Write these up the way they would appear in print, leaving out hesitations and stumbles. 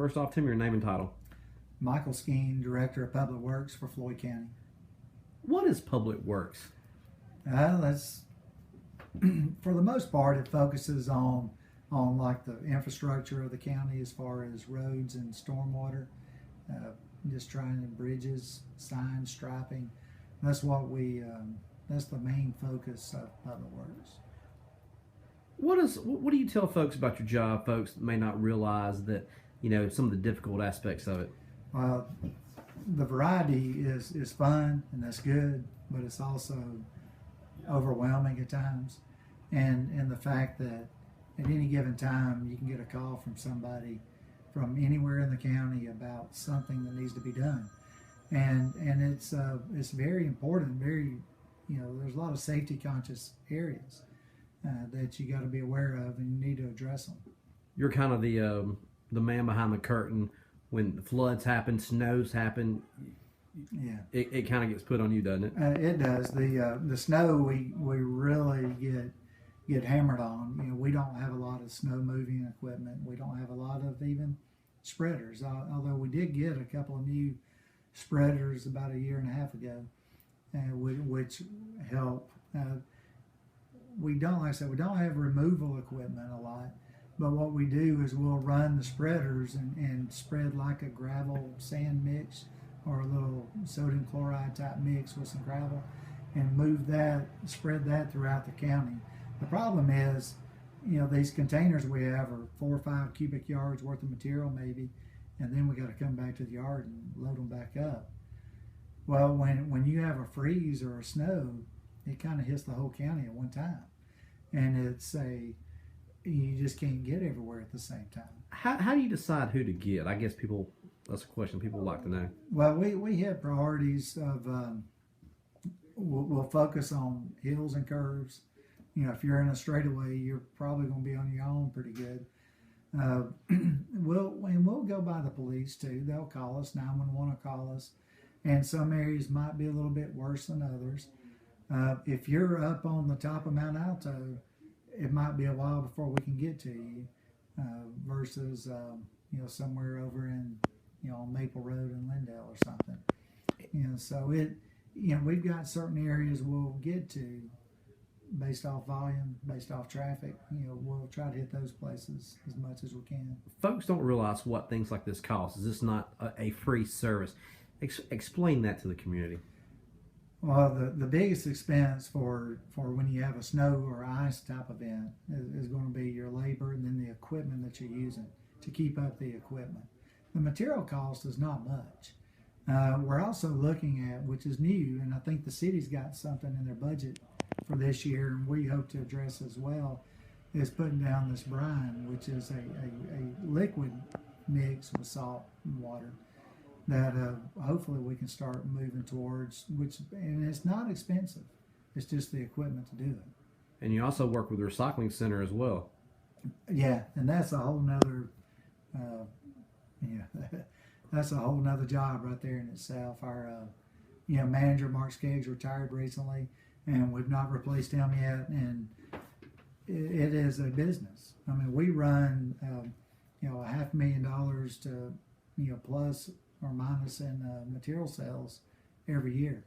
First off, tell me your name and title. Michael Skeen, Director of Public Works for Floyd County. What is Public Works? That's for the most part, it focuses on like the infrastructure of the county as far as roads and stormwater, just trying to bridges, signs, striping. That's what that's the main focus of Public Works. What do you tell folks about your job? Folks that may not realize that some of the difficult aspects of it. Well, the variety is fun and that's good, but it's also overwhelming at times, and the fact that at any given time you can get a call from somebody from anywhere in the county about something that needs to be done, and it's very important. There's a lot of safety conscious areas that you got to be aware of, and you need to address them. You're kind of the man behind the curtain when the floods happen, snows happen. Yeah, it kind of gets put on you, doesn't it? It does. The snow we really get hammered on. We don't have a lot of snow moving equipment. We don't have a lot of even spreaders. Although we did get a couple of new spreaders about a year and a half ago, which help. We don't, like I said, we don't have removal equipment a lot. But what we do is we'll run the spreaders and spread like a gravel sand mix or a little sodium chloride type mix with some gravel and spread that throughout the county. The problem is, these containers we have are 4 or 5 cubic yards worth of material maybe, and then we got to come back to the yard and load them back up. Well, when you have a freeze or a snow, it kind of hits the whole county at one time, and you just can't get everywhere at the same time. How do you decide who to get? I guess that's a question people would like to know. Well, we have priorities of we'll focus on hills and curves. If you're in a straightaway, you're probably going to be on your own pretty good. We'll go by the police too. They'll call us. 911 will call us, and some areas might be a little bit worse than others. If you're up on the top of Mount Alto, it might be a while before we can get to you, versus somewhere over in Maple Road in Lindale or something. So we've got certain areas we'll get to based off volume, based off traffic. We'll try to hit those places as much as we can. Folks don't realize what things like this cost. Is this not a free service? Explain that to the community. Well, the biggest expense for when you have a snow or ice type event is going to be your labor and then the equipment that you're using to keep up the equipment. The material cost is not much. We're also looking at, which is new, and I think the city's got something in their budget for this year, and we hope to address as well, is putting down this brine, which is a liquid mix with salt and water that hopefully we can start moving towards, and it's not expensive. It's just the equipment to do it. And you also work with the recycling center as well. Yeah, and that's a whole nother that's a whole nother job right there in itself. Our manager Mark Skeggs retired recently, and we've not replaced him yet, and it is a business. I mean, we run $500,000 to plus or minus in material sales every year,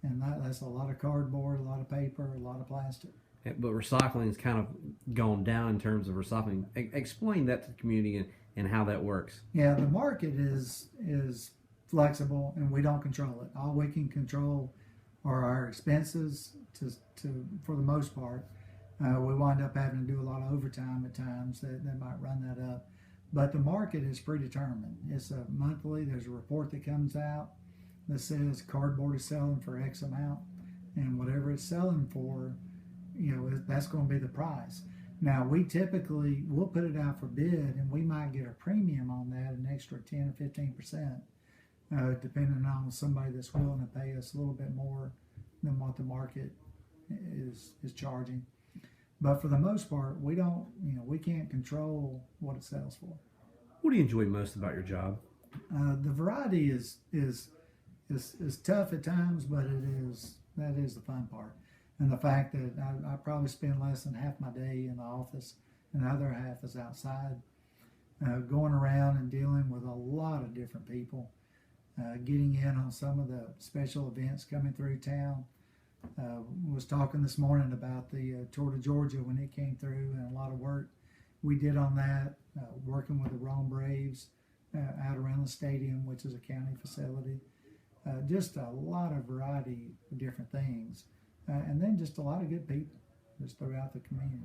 and that's a lot of cardboard, a lot of paper, a lot of plastic. But recycling has kind of gone down in terms of recycling. Explain that to the community and how that works. Yeah, the market is flexible, and we don't control it. All we can control are our expenses. For the most part, we wind up having to do a lot of overtime at times that might run that up. But the market is predetermined. It's a monthly. There's a report that comes out that says cardboard is selling for X amount, and whatever it's selling for, that's going to be the price. Now, we'll put it out for bid, and we might get a premium on that, an extra 10 or 15%, depending on somebody that's willing to pay us a little bit more than what the market is charging. But for the most part, we can't control what it sells for. What do you enjoy most about your job? The variety is tough at times, but that is the fun part. And the fact that I probably spend less than half my day in the office and the other half is outside. going around and dealing with a lot of different people, getting in on some of the special events coming through town. Was talking this morning about the Tour de Georgia when it came through, and a lot of work we did on that, working with the Rome Braves out around the stadium, which is a county facility. Just a lot of variety of different things, and then just a lot of good people just throughout the community.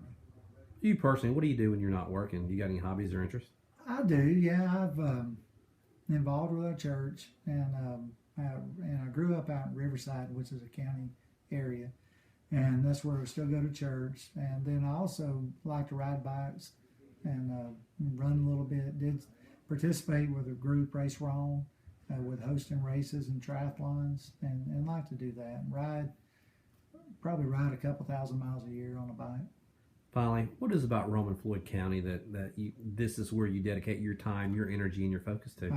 You personally, what do you do when you're not working? You got any hobbies or interests? I do, yeah. I've involved with our church, and I grew up out in Riverside, which is a county area, and that's where we still go to church. And then I also like to ride bikes and run a little bit. Did participate with a group, Race Rome, with hosting races and triathlons, and like to do that. Probably ride a couple thousand miles a year on a bike. Finally, what is about Rome and Floyd County that this is where you dedicate your time, your energy, and your focus to?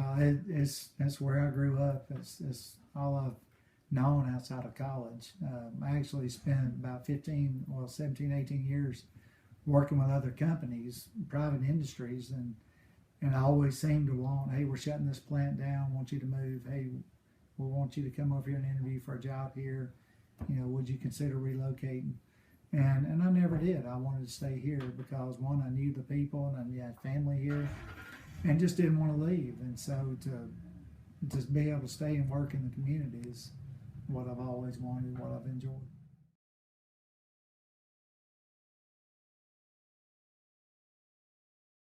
That's where I grew up. It's all I've known outside of college. I actually spent about 17, 18 years working with other companies, private industries, and I always seemed to want, hey, we're shutting this plant down, want you to move. Hey, we want you to come over here and interview for a job here. Would you consider relocating? And I never did. I wanted to stay here because, one, I knew the people and I had family here and just didn't want to leave. And so to just be able to stay and work in the community is what I've always wanted, what I've enjoyed.